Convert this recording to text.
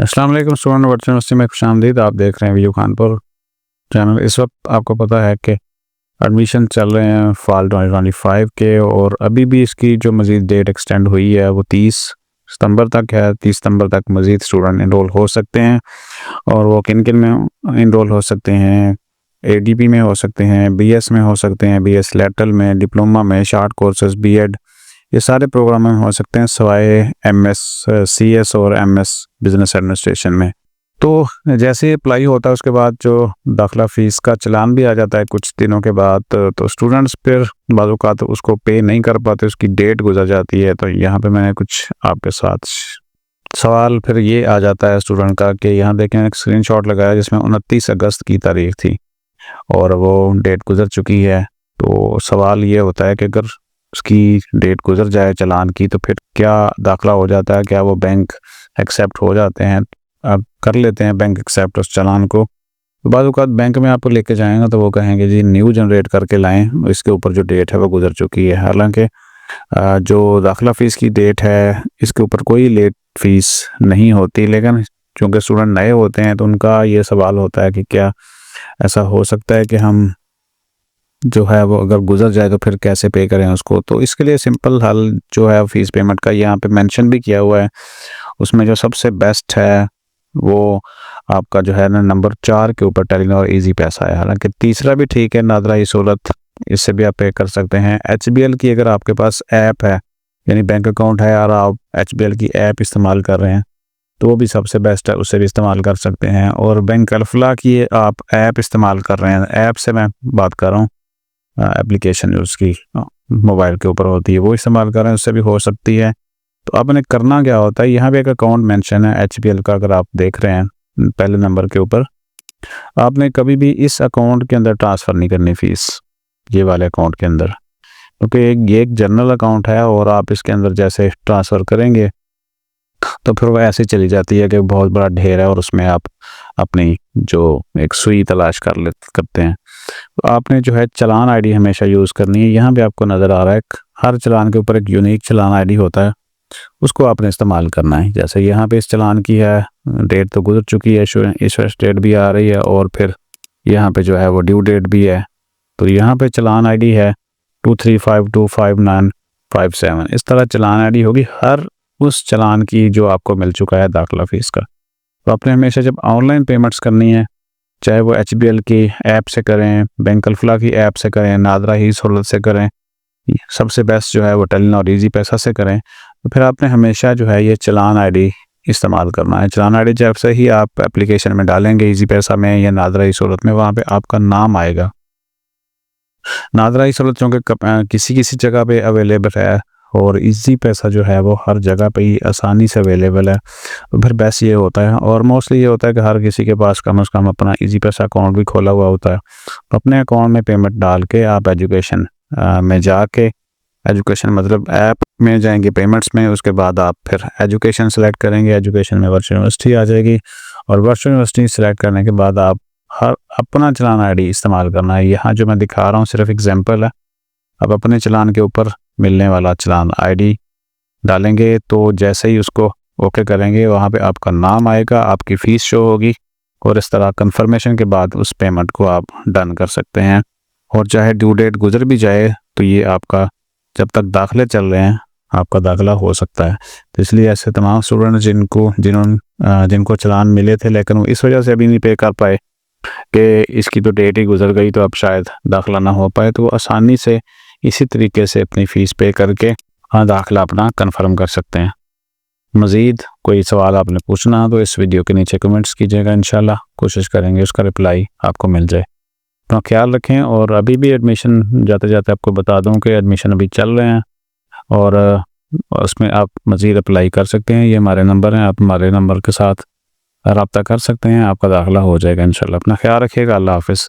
अस्सलाम वालेकुम student virtual university में खुशामदीद। आप देख रहे हैं वीडियो खानपुर चैनल। इस वक्त आपको पता है कि एडमिशन चल रहे हैं फॉल 2025 के, और अभी भी इसकी जो मज़ीद डेट एक्सटेंड हुई है वो 30 सितंबर तक है। 30 सितंबर तक मज़ीद स्टूडेंट इनरोल हो सकते हैं, और वो किन किन में इनरोल हो सकते हैं? ADP में हो सकते हैं, BS में हो सकते हैं, BS लेटरल में, डिप्लोमा में, शार्ट कोर्सेज, B.Ed, ये सारे प्रोग्राम में हो सकते हैं सवाए MS CS और MS बिज़नेस एडमिनिस्ट्रेशन में। तो जैसे ही अप्लाई होता है उसके बाद जो दाखिला फ़ीस का चालान भी आ जाता है कुछ दिनों के बाद, तो स्टूडेंट्स फिर बाज़ औक़ात उसको पे नहीं कर पाते, उसकी डेट गुजर जाती है। तो यहाँ पे मैंने कुछ आपके साथ सवाल फिर ये आ जाता है स्टूडेंट का कि यहाँ देखें एक स्क्रीनशॉट लगाया जिसमें 29 अगस्त की तारीख थी और वो डेट गुजर चुकी है। तो सवाल ये होता है कि अगर उसकी डेट गुजर जाए चालान की तो फिर क्या दाखिला हो जाता है? क्या वो बैंक एक्सेप्ट हो जाते हैं? आप कर लेते हैं बैंक एक्सेप्ट उस चालान को? तो बाद औक़ात बैंक में आपको लेके जाएंगे तो वो कहेंगे जी न्यू जनरेट करके लाएं, इसके ऊपर जो डेट है वो गुजर चुकी है। हालांकि जो दाखिला फ़ीस की डेट है इसके ऊपर कोई लेट फ़ीस नहीं होती, लेकिन चूँकि स्टूडेंट नए होते हैं तो उनका ये सवाल होता है कि क्या ऐसा हो सकता है कि हम जो है वो अगर गुजर जाए तो फिर कैसे पे करें उसको? तो इसके लिए सिंपल हल जो है फ़ीस पेमेंट का यहाँ पे मेंशन भी किया हुआ है। उसमें जो सबसे बेस्ट है वो आपका जो है ना नंबर 4 के ऊपर टेलीनॉर इजी पैसा है। हालांकि तीसरा भी ठीक है, नादरा ई सहूलत, इससे भी आप पे कर सकते हैं। HBL की अगर आपके पास ऐप है यानी बैंक अकाउंट है और आप HBL की ऐप इस्तेमाल कर रहे हैं तो वो भी सबसे बेस्ट है, उससे भी इस्तेमाल कर सकते हैं। और बैंक अल्फला की आप ऐप इस्तेमाल कर रहे हैं, ऐप से मैं बात कर रहा हूँ, एप्लीकेशन जो उसकी मोबाइल के ऊपर होती है वो इस्तेमाल कर रहे हैं, उससे भी हो सकती है। तो आपने करना क्या होता है, यहाँ पे एक अकाउंट मेंशन है HBL का, अगर आप देख रहे हैं पहले नंबर के ऊपर, आपने कभी भी इस अकाउंट के अंदर ट्रांसफ़र नहीं करनी फ़ीस, ये वाले अकाउंट के अंदर, क्योंकि ये एक जनरल अकाउंट है और आप इसके अंदर जैसे ट्रांसफ़र करेंगे तो फिर वो ऐसे चली जाती है कि बहुत बड़ा ढेर है और उसमें आप अपनी जो एक सुई तलाश करते हैं। तो आपने जो है चालान ID हमेशा यूज़ करनी है। यहाँ पे आपको नज़र आ रहा है हर चालान के ऊपर एक यूनिक चालान ID होता है, उसको आपने इस्तेमाल करना है। जैसे यहाँ पे इस चालान की है डेट तो गुजर चुकी है, इशू डेट भी आ रही है और फिर यहाँ पे जो है वो ड्यू डेट भी है। तो यहाँ पे चालान ID है 23525957। इस तरह चालान ID होगी हर उस चालान की जो आपको मिल चुका है दाखिला फ़ीस का। तो आपने हमेशा जब ऑनलाइन पेमेंट्स करनी है, चाहे वो HBL की ऐप से करें, बैंक अल्फला की ऐप से करें, नादरा ई सहूलत से करें, सबसे बेस्ट जो है वो टेलीनॉर इजी पैसा से करें, तो फिर आपने हमेशा जो है ये चालान ID इस्तेमाल करना है। चालान ID जैसे ही आप एप्लीकेशन में डालेंगे इजी पैसा में या नादरा ई सहूलत में, वहाँ पे आपका नाम आएगा। नादरा ई सहूलत चूँकि किसी किसी जगह पे अवेलेबल है और इजी पैसा जो है वो हर जगह पे ही आसानी से अवेलेबल है, तो फिर बेस्ट ये होता है। और मोस्टली ये होता है कि हर किसी के पास कम से कम अपना इजी पैसा अकाउंट भी खोला हुआ होता है। तो अपने अकाउंट में पेमेंट डाल के आप एजुकेशन में जाके, एजुकेशन मतलब ऐप में जाएंगे पेमेंट्स में, उसके बाद आप फिर एजुकेशन सेलेक्ट करेंगे, एजुकेशन में वर्चुअल यूनिवर्सिटी आ जाएगी और वर्चुअल यूनिवर्सिटी सेलेक्ट करने के बाद आप हर अपना चालान ID इस्तेमाल करना है। यहाँ जो मैं दिखा रहा हूँ सिर्फ एग्जांपल है, आप अपने चालान के ऊपर मिलने वाला चालान ID डालेंगे तो जैसे ही उसको ओके करेंगे वहाँ पे आपका नाम आएगा, आपकी फ़ीस शो होगी और इस तरह कंफर्मेशन के बाद उस पेमेंट को आप डन कर सकते हैं। और चाहे ड्यू डेट गुजर भी जाए तो ये आपका जब तक दाखिले चल रहे हैं आपका दाखिला हो सकता है। तो इसलिए ऐसे तमाम स्टूडेंट जिनको चालान मिले थे लेकिन वो इस वजह से अभी नहीं पे कर पाए कि इसकी तो डेट ही गुजर गई तो अब शायद दाखिला ना हो पाए, तो वो आसानी से इसी तरीके से अपनी फ़ीस पे करके दाखिला अपना कंफर्म कर सकते हैं। मज़ीद कोई सवाल आपने पूछना तो इस वीडियो के नीचे कमेंट्स कीजिएगा, इंशाल्लाह कोशिश करेंगे उसका रिप्लाई आपको मिल जाए। अपना ख्याल रखें। और अभी भी एडमिशन जाते जाते आपको बता दूं कि एडमिशन अभी चल रहे हैं और उसमें आप मज़ीद अप्लाई कर सकते हैं। ये हमारे नंबर हैं, आप हमारे नंबर के साथ रब्ता कर सकते हैं, आपका दाखिला हो जाएगा इंशाल्लाह। अपना ख्याल रखिएगा। अल्लाह हाफ़िज़।